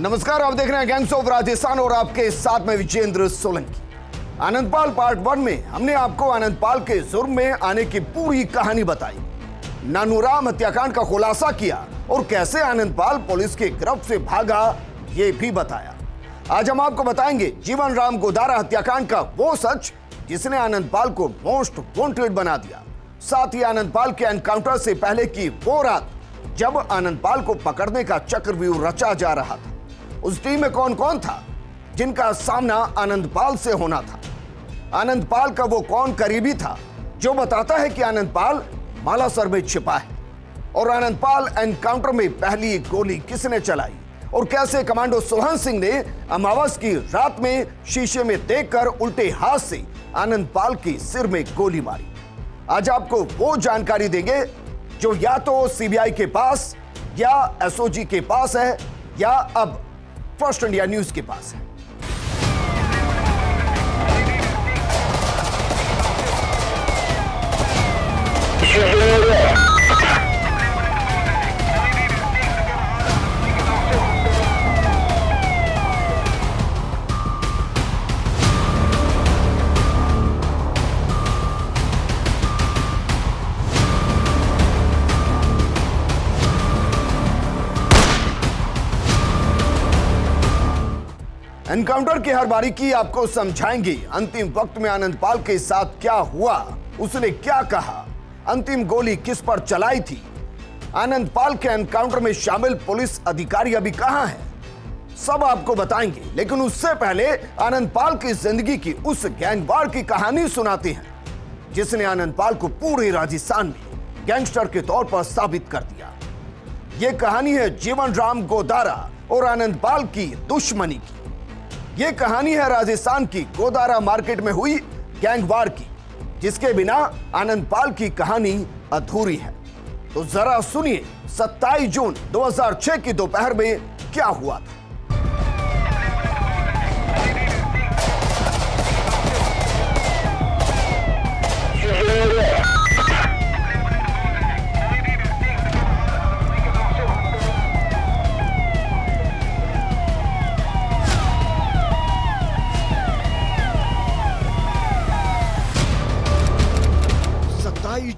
नमस्कार, आप देख रहे हैं गैंग्स ऑफ राजस्थान और आपके साथ में विजेंद्र सोलंकी। आनंदपाल पार्ट 1 में हमने आपको आनंदपाल के जुर्म में आने की पूरी कहानी बताई, नानूराम हत्याकांड का खुलासा किया और कैसे आनंदपाल पुलिस की गिरफ्त से भागा ये भी बताया। आज हम आपको बताएंगे जीवन राम गोदारा हत्याकांड का वो सच जिसने आनंदपाल को मोस्ट वांटेड बना दिया। साथ ही आनंदपाल के एनकाउंटर से पहले की वो रात जब आनंदपाल को पकड़ने का चक्रव्यूह रचा जा रहा था, उस टीम में कौन कौन था जिनका सामना आनंदपाल से होना था। आनंदपाल का वो कौन करीबी था जो बताता है कि आनंदपाल मालासर में छिपा है, और आनंदपाल एनकाउंटर में पहली गोली किसने चलाई और कैसे कमांडो सोहन सिंह ने अमावस की रात में शीशे में देखकर उल्टे हाथ से आनंदपाल के सिर में गोली मारी। आज आपको वो जानकारी देंगे जो या तो सीबीआई के पास या एसओजी के पास है या अब फर्स्ट इंडिया न्यूज के पास है। एनकाउंटर की हर बारीकी आपको समझाएंगे। अंतिम वक्त में आनंदपाल के साथ क्या हुआ, उसने क्या कहा, अंतिम गोली किस पर चलाई थी, आनंदपाल के एनकाउंटर में शामिल पुलिस अधिकारी अभी कहां हैं, सब आपको बताएंगे। लेकिन उससे पहले आनंदपाल की जिंदगी की उस गैंगवार की कहानी सुनाते हैं जिसने आनंदपाल को पूरे राजस्थान में गैंगस्टर के तौर पर साबित कर दिया। यह कहानी है जीवन राम गोदारा और आनंदपाल की दुश्मनी की। यह कहानी है राजस्थान की गोदारा मार्केट में हुई गैंगवार की, जिसके बिना आनंदपाल की कहानी अधूरी है। तो जरा सुनिए 27 जून 2006 की दोपहर में क्या हुआ था।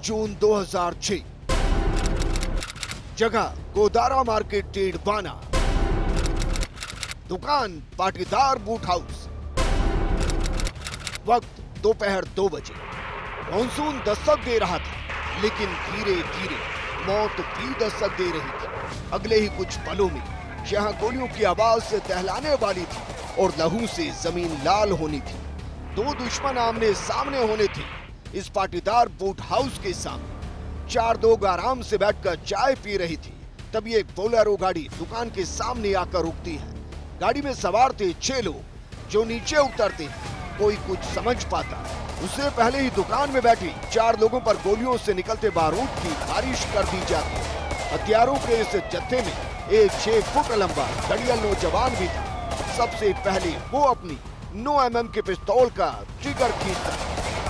जून 2006, जगह गोदारा मार्केट टेढ़वाना, दुकान पाटीदार बूट हाउस, वक्त दोपहर 2 बजे। मॉनसून दस्तक दे रहा था, लेकिन धीरे धीरे मौत भी दस्तक दे रही थी। अगले ही कुछ पलों में जहां गोलियों की आवाज से दहलाने वाली थी और लहू से जमीन लाल होनी थी, दो दुश्मन आमने सामने होने थे। इस पाटीदार बूट हाउस के सामने 4 लोग आराम से बैठकर चाय पी रही थी। तभी एक बोलेरो गाड़ी दुकान के सामने आकर रुकती है। गाड़ी में सवार थे 6 लोग जो नीचे उतरते हैं। कोई कुछ समझ पाता उससे पहले ही दुकान में बैठी 4 लोगों पर गोलियों से निकलते बारूद की बारिश कर दी जाती। हथियारों के इस जत्थे में एक 6 फुट लंबा दड़ियल नौजवान भी था। सबसे पहले वो अपनी 9 mm के पिस्तौल का ट्रिगर खींचता,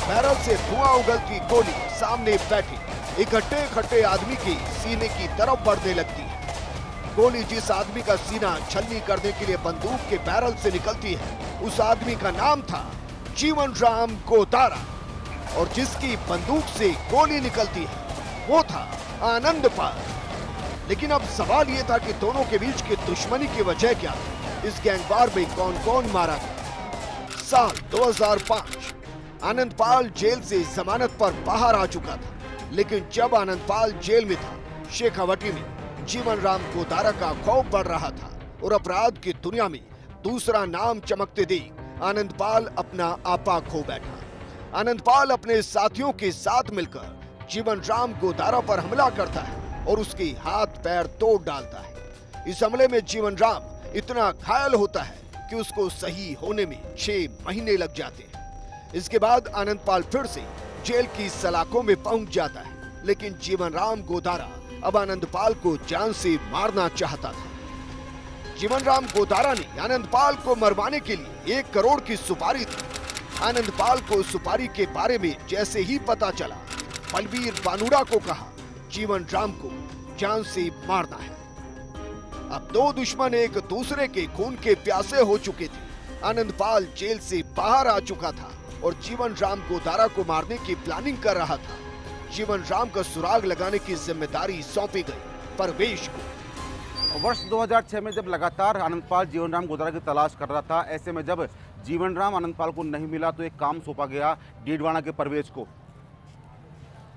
बैरल से धुआं उगलती गोली सामने बैठे इकट्ठे आदमी के सीने की तरफ बढ़ने लगती है। गोली जिस आदमी का सीना छलनी करने के लिए बंदूक के बैरल से निकलती है, उस आदमी का नाम था जीवन राम गोदारा, और जिसकी बंदूक से गोली निकलती है वो था आनंदपाल। लेकिन अब सवाल ये था कि दोनों के बीच की दुश्मनी की वजह क्या थी, इस गैंगवार में कौन कौन मारा गया। साल 2005, आनंदपाल जेल से जमानत पर बाहर आ चुका था। लेकिन जब आनंदपाल जेल में था, शेखावटी में जीवन राम गोदारा का खौफ बढ़ रहा था और अपराध की दुनिया में दूसरा नाम चमकते देख आनंदपाल अपना आपा खो बैठा। आनंदपाल अपने साथियों के साथ मिलकर जीवन राम गोदारा पर हमला करता है और उसके हाथ पैर तोड़ डालता है। इस हमले में जीवन राम इतना घायल होता है कि उसको सही होने में 6 महीने लग जाते हैं। इसके बाद आनंदपाल फिर से जेल की सलाखों में पहुंच जाता है। लेकिन जीवन राम गोदारा अब आनंदपाल को जान से मारना चाहता था। जीवन राम गोदारा ने आनंदपाल को मरवाने के लिए 1 करोड़ की सुपारी दी। आनंदपाल को सुपारी के बारे में जैसे ही पता चला, बलबीर बानुड़ा को कहा जीवन राम को जान से मारना है। अब दो दुश्मन एक दूसरे के खून के प्यासे हो चुके थे। आनंदपाल जेल से बाहर आ चुका था और जीवन राम गोदारा को मारने की प्लानिंग कर रहा था। जीवन राम का सुराग लगाने की जिम्मेदारी सौंपी गई परवेश को। वर्ष 2006 में जब लगातार आनंदपाल जीवन राम गोदारा की तलाश कर रहा था, ऐसे में जब जीवन राम आनंदपाल को नहीं मिला तो एक काम सौंपा गया डीडवाना के परवेज को।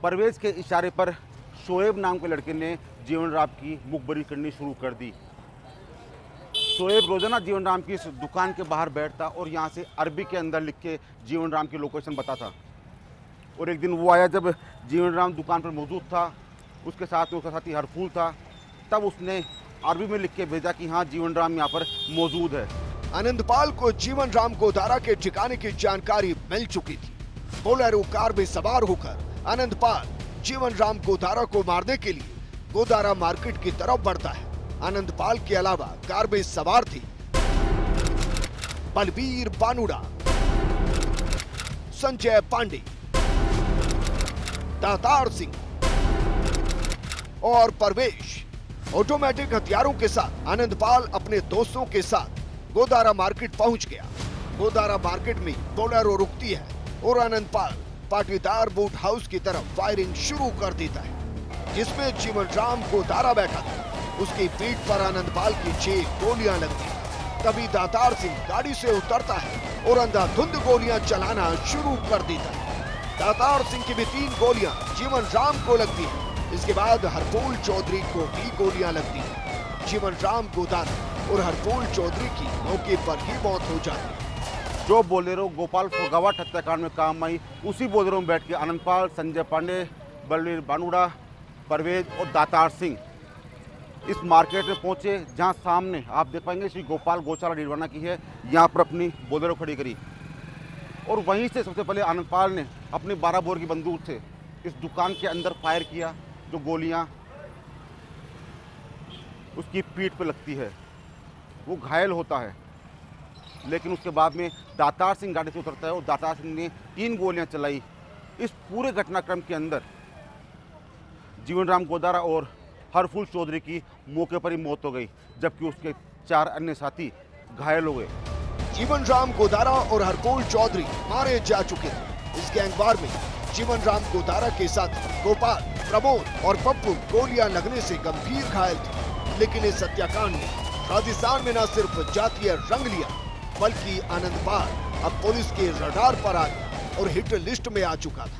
परवेज के इशारे पर शोएब नाम के लड़के ने जीवन राम की मुखबरी करनी शुरू कर दी। शोएब रोजाना जीवन राम की इस दुकान के बाहर बैठता और यहाँ से अरबी के अंदर लिख के जीवन राम की लोकेशन बताता। और एक दिन वो आया जब जीवन राम दुकान पर मौजूद था, उसके साथ में उसका साथी हरफूल था। तब उसने अरबी में लिख के भेजा कि हाँ जीवन राम यहाँ पर मौजूद है। आनंदपाल को जीवन राम गोदारा के ठिकाने की जानकारी मिल चुकी थी। बोलेरो कार में सवार होकर आनंदपाल जीवन राम गोदारा को मारने के लिए गोदारा मार्केट की तरफ बढ़ता है। आनंदपाल के अलावा कार में सवार थे बलबीर बानुड़ा, संजय पांडे, दातार सिंह और परवेश। ऑटोमेटिक हथियारों के साथ आनंदपाल अपने दोस्तों के साथ गोदारा मार्केट पहुंच गया। गोदारा मार्केट में बोलेरो रुकती है और आनंदपाल पाटीदार बूट हाउस की तरफ फायरिंग शुरू कर देता है, जिसमें जीवन राम गोदारा बैठा था। उसकी पीठ पर आनंदपाल की 6 गोलियां लगती हैं। तभी दातार सिंह गाड़ी से उतरता है और अंधाधुंध गोलियां चलाना शुरू कर देता है। दातार सिंह की भी 3 गोलियां जीवन राम को लगती हैं। इसके बाद हरफूल चौधरी को भी गोलियां लगती हैं। जीवन राम गोदारा और हरफूल चौधरी की मौके पर ही मौत हो जाती है। जो बोलेरो गोपाल फोगावट हत्याकांड में काम आई, उसी बोलेरो में बैठ के आनंदपाल, संजय पांडे, बलबीर बानुड़ा, परवेज और दातार सिंह इस मार्केट में पहुंचे, जहां सामने आप देख पाएंगे श्री गोपाल गौशाला डीडवाना की है। यहां पर अपनी बोलेरो खड़ी करी और वहीं से सबसे पहले आनंदपाल ने अपनी 12 बोर की बंदूक से इस दुकान के अंदर फायर किया। जो गोलियां उसकी पीठ पर लगती है, वो घायल होता है। लेकिन उसके बाद में दातार सिंह गाड़ी से उतरता है और दातार सिंह ने 3 गोलियां चलाई। इस पूरे घटनाक्रम के अंदर जीवन राम गोदारा और हरफूल चौधरी की मौके पर ही मौत हो गई, जबकि उसके 4 अन्य साथी घायल हो गए। जीवन राम गोदारा और हरफूल चौधरी मारे जा चुके थे। इस गैंगवार में जीवन राम गोदारा के साथ गोपाल, प्रमोद और पप्पू गोलियां लगने से गंभीर घायल थे। लेकिन इस हत्याकांड ने राजस्थान में न सिर्फ जातीय रंग लिया, बल्कि आनंदपाल अब पुलिस के रडार पर आ गया और हिट लिस्ट में आ चुका था।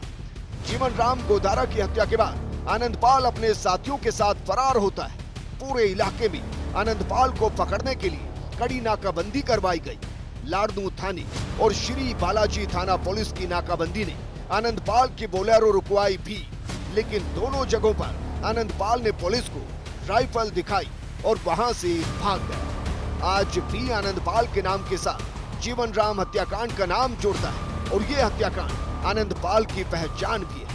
जीवन राम गोदारा की हत्या के बाद आनंदपाल अपने साथियों के साथ फरार होता है। पूरे इलाके में आनंदपाल को पकड़ने के लिए कड़ी नाकाबंदी करवाई गई। लाडनू थाने और श्री बालाजी थाना पुलिस की नाकाबंदी ने आनंदपाल की बोलेरो रुकवाई भी, लेकिन दोनों जगहों पर आनंदपाल ने पुलिस को राइफल दिखाई और वहां से भाग गया। आज भी आनंदपाल के नाम के साथ जीवन राम हत्याकांड का नाम जोड़ता है और ये हत्याकांड आनंदपाल की पहचान भी है।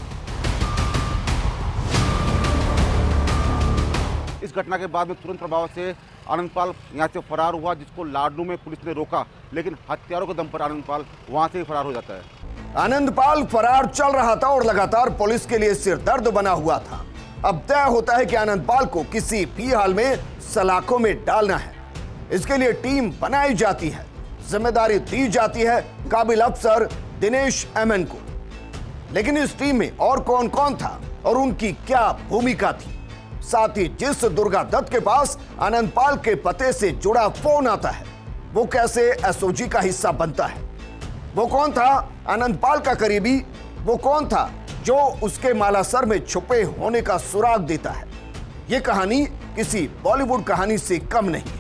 इस घटना के बाद में तुरंत प्रभाव से आनंदपाल यहाँ से फरार हुआ, जिसको लाडनू में पुलिस ने रोका, लेकिन हत्यारों के दम पर आनंदपाल वहां से ही फरार हो जाता है। आनंदपाल फरार चल रहा था और लगातार पुलिस के लिए सिरदर्द बना हुआ था। अब तय होता है कि आनंदपाल को किसी भी हाल में सलाखों में डालना है। इसके लिए टीम बनाई जाती है, जिम्मेदारी दी जाती है काबिल अफसर दिनेश एमएन को। लेकिन इस टीम में और कौन कौन था और उनकी क्या भूमिका थी? साथ ही जिस दुर्गा दत्त के पास आनंदपाल के पते से जुड़ा फोन आता है, वो कैसे एसओजी का हिस्सा बनता है? वो कौन था आनंदपाल का करीबी? वो कौन था जो उसके मालासर में छुपे होने का सुराग देता है? ये कहानी किसी बॉलीवुड कहानी से कम नहीं है।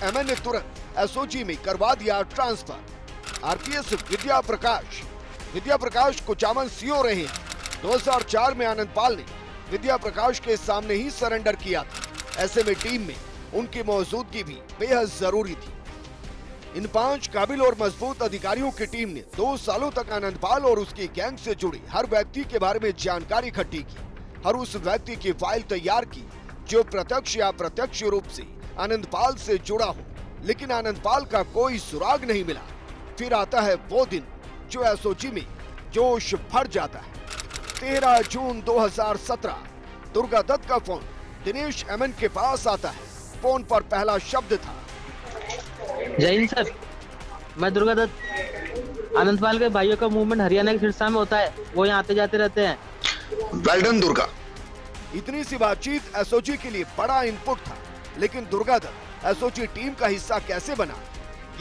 एमएन ने तुरंत एसओजी में करवा दिया ट्रांसफर। आरपीएस विद्या प्रकाश कुचामन सीओ रहे हैं। 2004 में आनंदपाल ने विद्या प्रकाश के सामने ही सरेंडर किया था। ऐसे में टीम में उनकी मौजूदगी भी बेहद जरूरी थी। इन 5 काबिल और मजबूत अधिकारियों की टीम ने 2 सालों तक आनंदपाल और उसकी गैंग से जुड़े हर व्यक्ति के बारे में जानकारी इकट्ठी की। हर उस व्यक्ति की फाइल तैयार की जो प्रत्यक्ष या अप्रत्यक्ष रूप से आनंदपाल से जुड़ा हो, लेकिन आनंदपाल का कोई सुराग नहीं मिला। फिर आता है वो दिन जो एसओजी में जोश भर जाता है। 13 जून 2017 दुर्गा दत्त का फोन दिनेश एमएन के पास आता है। फोन पर पहला शब्द था, जय हिंद सर, मैं दुर्गा दत्त। आनंदपाल के भाइयों का मूवमेंट हरियाणा के सिरसा में होता है, वो यहाँ आते जाते रहते हैं। Well done Durga. इतनी सी बातचीत एसओजी के लिए बड़ा इनपुट था, लेकिन दुर्गा दत्त एसओजी टीम का हिस्सा कैसे बना,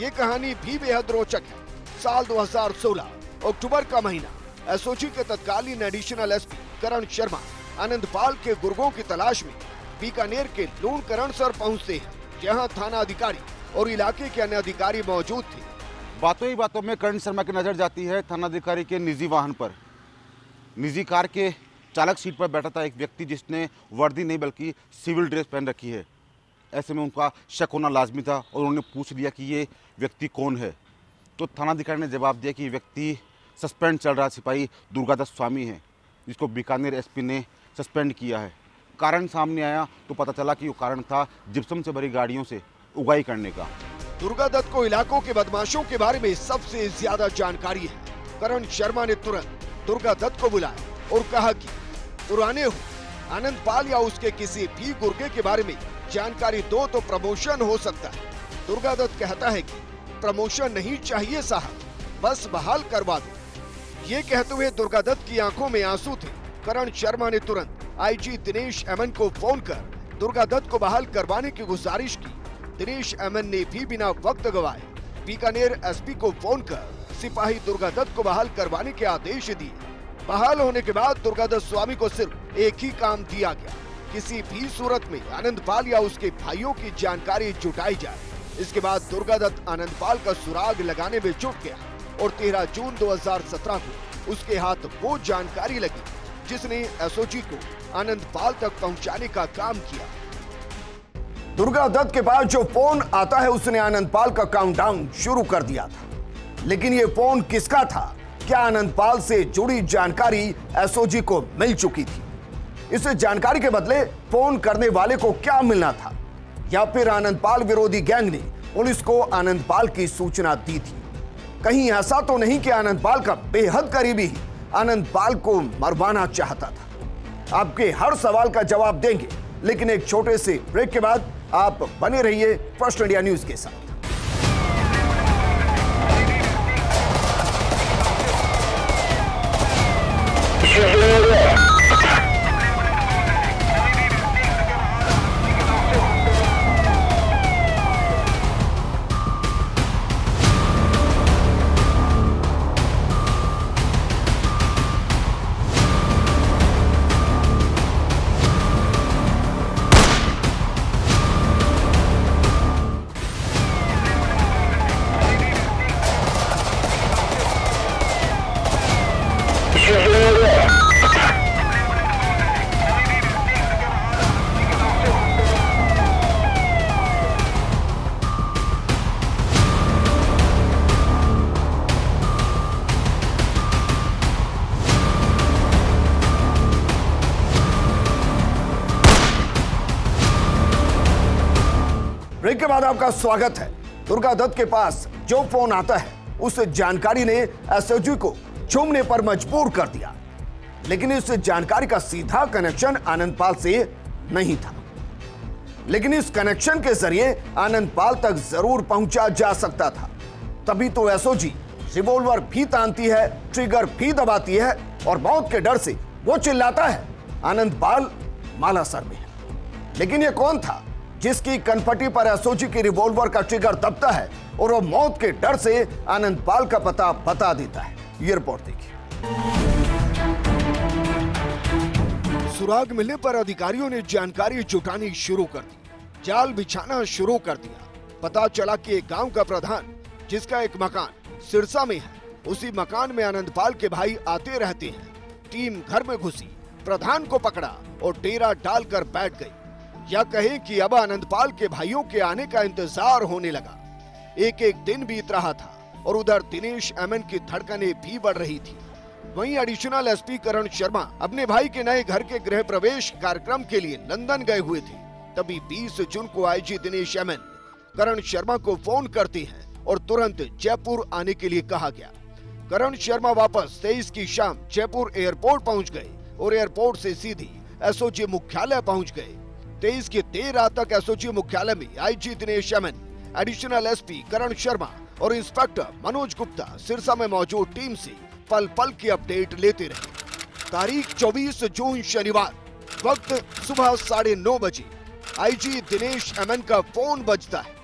ये कहानी भी बेहद रोचक है। साल 2016 अक्टूबर का महीना, एसओजी के तत्कालीन एडिशनल एसपी करण शर्मा आनंदपाल के गुर्गों की तलाश में बीकानेर के लूणकरणसर पहुंचते हैं, जहां थाना अधिकारी और इलाके के अन्य अधिकारी मौजूद थे। बातों ही बातों में करण शर्मा की नजर जाती है थानाधिकारी के निजी वाहन पर। निजी कार के चालक सीट पर बैठा था एक व्यक्ति जिसने वर्दी नहीं बल्कि सिविल ड्रेस पहन रखी है। ऐसे में उनका शक होना लाजमी था और उन्होंने पूछ लिया कि ये व्यक्ति कौन है। तो थानाधिकारी ने जवाब दिया कि ये व्यक्ति सस्पेंड चल रहा सिपाही दुर्गा दत्त स्वामी है, जिसको बीकानेर एसपी ने सस्पेंड किया है। कारण सामने आया तो पता चला कि वो कारण था जिप्सम से भरी गाड़ियों से उगाई करने का। दुर्गा दत्त को इलाकों के बदमाशों के बारे में सबसे ज्यादा जानकारी है। करण शर्मा ने तुरंत दुर्गा दत्त को बुलाया और कहा कि पुराने हो, आनंदपाल या उसके किसी भी गुर्गे के बारे में जानकारी दो तो प्रमोशन हो सकता है। दुर्गा दत्त कहता है कि प्रमोशन नहीं चाहिए साहब, बस बहाल करवा दो। ये कहते हुए दुर्गा दत्त की आंखों में आंसू थे। करण शर्मा ने तुरंत आईजी दिनेश एमएन को फोन कर दुर्गा दत्त को बहाल करवाने की गुजारिश की। दिनेश एमएन ने भी बिना वक्त गवाए बीकानेर एसपी को फोन कर सिपाही दुर्गा दत्त को बहाल करवाने के आदेश दिए। बहाल होने के बाद दुर्गा दत्त स्वामी को सिर्फ एक ही काम दिया गया, किसी भी सूरत में आनंदपाल या उसके भाइयों की जानकारी जुटाई जाए। इसके बाद दुर्गा दत्त आनंदपाल का सुराग लगाने में जुट गया और 13 जून 2017 को उसके हाथ वो जानकारी लगी जिसने एसओजी को आनंदपाल तक पहुंचाने का काम किया। दुर्गा दत्त के पास जो फोन आता है उसने आनंदपाल का काउंटडाउन शुरू कर दिया था, लेकिन ये फोन किसका था? क्या आनंदपाल से जुड़ी जानकारी एसओजी को मिल चुकी थी? इस जानकारी के बदले फोन करने वाले को क्या मिलना था? या फिर आनंदपाल विरोधी गैंग ने पुलिस को आनंदपाल की सूचना दी थी? कहीं ऐसा तो नहीं कि आनंदपाल का बेहद करीबी ही आनंदपाल को मरवाना चाहता था? आपके हर सवाल का जवाब देंगे, लेकिन एक छोटे से ब्रेक के बाद आप बने रहिए फर्स्ट इंडिया न्यूज के साथ। ब्रेक के बाद आपका स्वागत है। दुर्गा दत्त के पास जो फोन आता है उस जानकारी ने एसओजी को झूमने पर मजबूर कर दिया, लेकिन इस जानकारी का सीधा कनेक्शन आनंदपाल से नहीं था। लेकिन इस कनेक्शन के जरिए आनंदपाल तक जरूर पहुंचा जा सकता था। तभी तो एसओजी रिवॉल्वर भी तानती है, ट्रिगर भी दबाती है और मौत के डर से वो चिल्लाता है आनंदपाल माला सर में है। लेकिन ये कौन था जिसकी कनपटी पर एसओजी की रिवॉल्वर का ट्रिगर दबता है और वो मौत के डर से आनंदपाल का पता बता देता है? ये रिपोर्ट देखिए। सुराग मिलने पर अधिकारियों ने जानकारी जुटानी शुरू कर दी, जाल बिछाना शुरू कर दिया। पता चला कि एक गांव का प्रधान जिसका एक मकान सिरसा में है, उसी मकान में आनंदपाल के भाई आते रहते हैं। टीम घर में घुसी, प्रधान को पकड़ा और डेरा डालकर बैठ गई। या कहें कि अब आनंदपाल के भाइयों के आने का इंतजार होने लगा। एक एक दिन बीत रहा था और उधर दिनेश एमएन की धड़कनें भी बढ़ रही थी। वहीं एडिशनल एसपी करण शर्मा अपने भाई के नए घर के गृह प्रवेश कार्यक्रम के लिए लंदन गए हुए थे। तभी 20 जून को आईजी दिनेश एमएन करण शर्मा को फोन करते हैं और तुरंत जयपुर आने के लिए कहा गया। करण शर्मा वापस 23 की शाम जयपुर एयरपोर्ट पहुंच गए और एयरपोर्ट से सीधी एसओजी मुख्यालय पहुंच गए। 23 की देर रात तक एसओजी मुख्यालय में IG Dinesh MN, additional SP Karan Sharma और इंस्पेक्टर मनोज गुप्ता सिरसा में मौजूद टीम से पल पल की अपडेट लेते रहे। तारीख 24 जून शनिवार, वक्त सुबह 9:30 बजे आईजी दिनेश एमएन का फोन बजता है।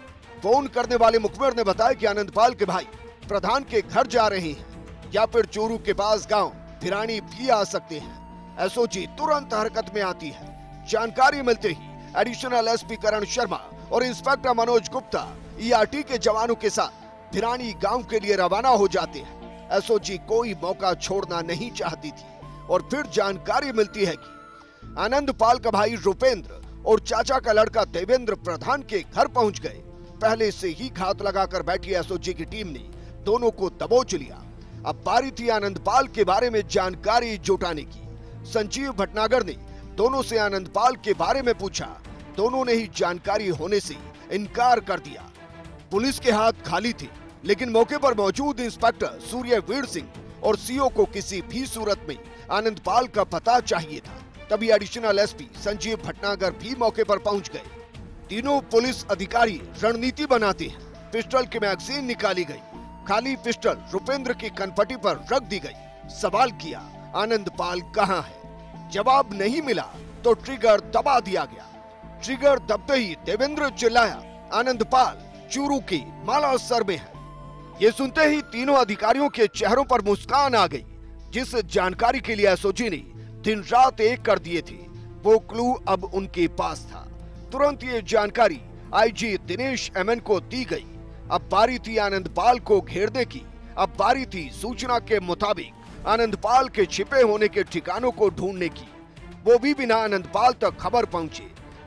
फोन करने वाले मुखबिर ने बताया कि आनंदपाल के भाई प्रधान के घर जा रहे हैं या फिर चूरू के पास गांव भिरानी भी आ सकते हैं। एसओजी तुरंत हरकत में आती है। जानकारी मिलते ही एडिशनल एसपी करण शर्मा और इंस्पेक्टर मनोज गुप्ता ईआरटी के जवानों के साथ भिरानी गांव के लिए रवाना हो जाते हैं। एसओजी कोई मौका छोड़ना नहीं चाहती थी और फिर जानकारी मिलती है कि आनंदपाल का भाई रुपेंद्र और चाचा का लड़का देवेंद्र प्रधान के घर पहुंच गए। पहले से ही घात लगाकर बैठी एसओजी की टीम ने दोनों को दबोच लिया। अब बारी थी आनंदपाल के बारे में जानकारी जुटाने की। संजीव भटनागर ने दोनों से आनंदपाल के बारे में पूछा। दोनों ने ही जानकारी होने से इनकार कर दिया। पुलिस के हाथ खाली थे, लेकिन मौके पर मौजूद इंस्पेक्टर सूर्यवीर सिंह और सीओ को किसी भी सूरत में आनंदपाल का पता चाहिए था। तभी एडिशनल एसपी संजीव भटनागर भी मौके पर पहुंच गए। तीनों पुलिस अधिकारी रणनीति बनाते हैं। पिस्टल की मैगजीन निकाली गई। खाली पिस्टल रुपेंद्र की कनपटी पर रख दी गई। सवाल किया, आनंदपाल कहां है? जवाब नहीं मिला तो ट्रिगर दबा दिया गया। ट्रिगर दबते ही देवेंद्र चिल्लाया, आनंदपाल चूरू की मालासर में है। ये सुनते ही तीनों अधिकारियों के चेहरों पर मुस्कान आ गई। जिस जानकारी के लिए एसओजी ने दिन रात एक कर दिए थे, वो क्लू अब उनके पास था। तुरंत ये जानकारी आईजी दिनेश एमएन को दी गई। अब बारी थी आनंदपाल को घेरने की। अब बारी थी सूचना के मुताबिक आनंदपाल के छिपे होने के ठिकानों को ढूंढने की, वो भी बिना आनंदपाल तक खबर पहुंचे।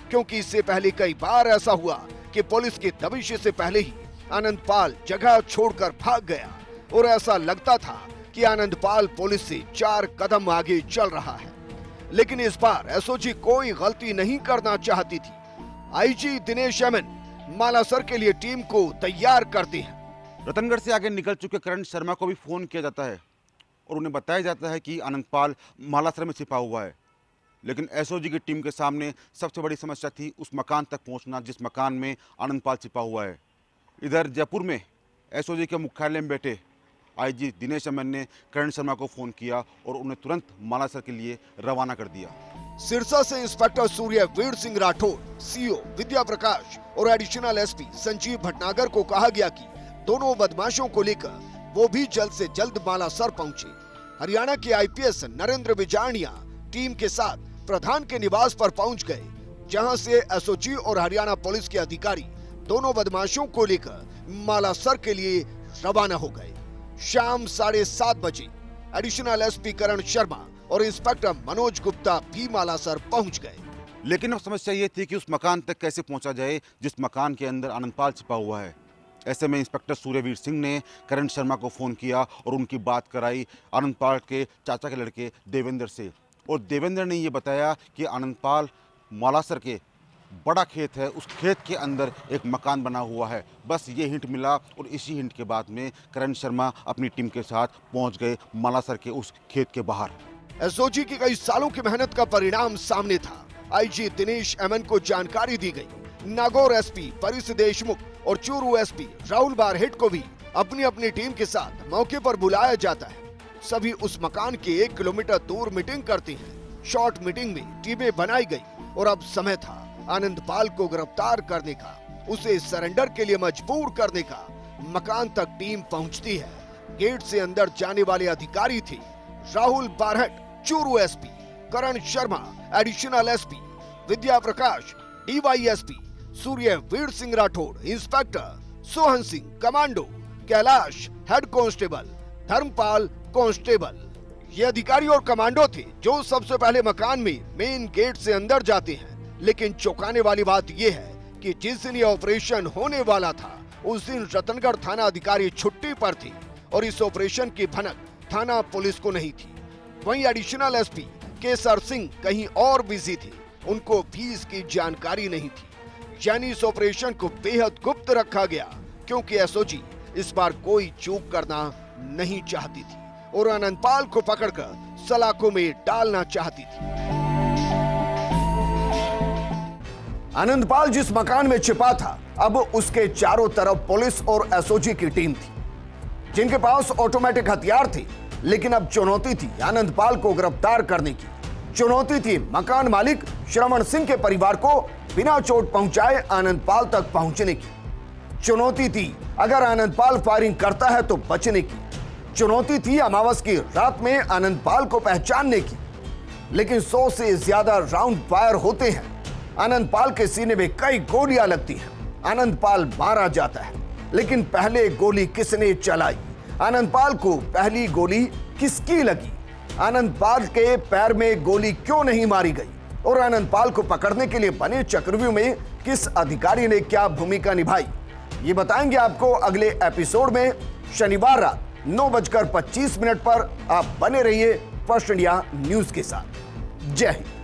क्योंकि इससे पहले कई बार ऐसा हुआ कि पुलिस की दबिश से पहले ही आनंदपाल जगह छोड़कर भाग गया और ऐसा लगता था कि आनंदपाल पुलिस से 4 कदम आगे चल रहा है। लेकिन इस बार एसओजी कोई गलती नहीं करना चाहती थी। आईजी दिनेश एमएन मालासर के लिए टीम को तैयार करते हैं। रतनगढ़ से आगे निकल चुके करण शर्मा को भी फोन किया जाता है और उन्हें बताया जाता है कि आनंदपाल मालासर में छिपा हुआ है। लेकिन एसओजी की टीम के सामने सबसे बड़ी समस्या थी उस मकान तक पहुंचना जिस मकान में आनंदपाल छिपा हुआ है। इधर जयपुर में एसओजी के मुख्यालय में बैठे आईजी दिनेश एमएन ने करण शर्मा को फोन किया और उन्हें तुरंत मालासर के लिए रवाना कर दिया। सिरसा से इंस्पेक्टर सूर्यवीर सिंह राठौर, सीओ विद्या प्रकाश और एडिशनल एसपी संजीव भटनागर को कहा गया कि दोनों बदमाशों को लेकर वो भी जल्द से जल्द मालासर पहुंचे। हरियाणा के आईपीएस नरेंद्र बिजारनिया टीम के साथ प्रधान के निवास पर पहुंच गए, जहां से एसओजी और हरियाणा पुलिस के अधिकारी दोनों बदमाशों को लेकर मालासर के लिए रवाना हो गए। शाम 7:30 बजे एडिशनल एसपी करण शर्मा और इंस्पेक्टर मनोज गुप्ता भी मालासर पहुंच गए। लेकिन अब समस्या ये थी कि उस मकान तक कैसे पहुंचा जाए जिस मकान के अंदर आनंदपाल छिपा हुआ है। ऐसे में इंस्पेक्टर सूर्यवीर सिंह ने करण शर्मा को फ़ोन किया और उनकी बात कराई आनंदपाल के चाचा के लड़के देवेंद्र से। और देवेंद्र ने ये बताया कि आनंदपाल मालासर के बड़ा खेत है, उस खेत के अंदर एक मकान बना हुआ है। बस ये हिंट मिला और इसी हिंट के बाद में करण शर्मा अपनी टीम के साथ पहुंच गए मालासर के उस खेत के बाहर। एसओजी की कई सालों की मेहनत का परिणाम सामने था। आईजी दिनेश एमएन को जानकारी दी गई। नागौर एसपी परिस देशमुख और चूरू एसपी राहुल बारहेट को भी अपनी अपनी टीम के साथ मौके पर बुलाया जाता है। सभी उस मकान के 1 किलोमीटर दूर मीटिंग करते हैं। शॉर्ट मीटिंग में टीमें बनाई गई और अब समय था आनंदपाल को गिरफ्तार करने का, उसे सरेंडर के लिए मजबूर करने का। मकान तक टीम पहुंचती है। गेट से अंदर जाने वाले अधिकारी थे Rahul Barhet Churu SP, Karan Sharma additional SP, Vidya Prakash DySP, Suryaveer Singh Rathore inspector, Sohan Singh commando, Kailash head constable, Dharmpal constable. ये अधिकारी और कमांडो थे जो सबसे पहले मकान में मेन गेट से अंदर जाते हैं। लेकिन चौंकाने वाली बात यह है कि जिस दिन ये ऑपरेशन होने वाला था उस दिन रतनगढ़ थाना अधिकारी छुट्टी पर थे और इस ऑपरेशन की भनक थाना पुलिस को नहीं थी। वहीं एडिशनल एसपी केसर सिंह कहीं और बिजी थे, उनको भी इसकी जानकारी नहीं थी। यानी इस ऑपरेशन को बेहद गुप्त रखा गया क्योंकि एसओजी इस बार कोई चूक करना नहीं चाहती थी और आनंदपाल को पकड़कर सलाखों में डालना चाहती थी। आनंदपाल जिस मकान में छिपा था, अब उसके चारों तरफ पुलिस और एसओजी की टीम थी जिनके पास ऑटोमेटिक हथियार थे। लेकिन अब चुनौती थी आनंदपाल को गिरफ्तार करने की। चुनौती थी मकान मालिक श्रवण सिंह के परिवार को बिना चोट पहुंचाए आनंदपाल तक पहुंचने की। चुनौती थी अगर आनंदपाल फायरिंग करता है तो बचने की। चुनौती थी अमावस की रात में आनंदपाल को पहचानने की। लेकिन 100 से ज्यादा राउंड फायर होते हैं। आनंदपाल के सीने में कई गोलियां लगती हैं। आनंदपाल मारा जाता है। लेकिन पहले गोली किसने चलाई? आनंदपाल को पहली गोली किसकी लगी? आनंदपाल के पैर में गोली क्यों नहीं मारी गई? और आनंदपाल को पकड़ने के लिए बने चक्रव्यूह में किस अधिकारी ने क्या भूमिका निभाई, ये बताएंगे आपको अगले एपिसोड में। शनिवार रात 9:25 पर आप बने रहिए फर्स्ट इंडिया न्यूज के साथ। जय हिंद।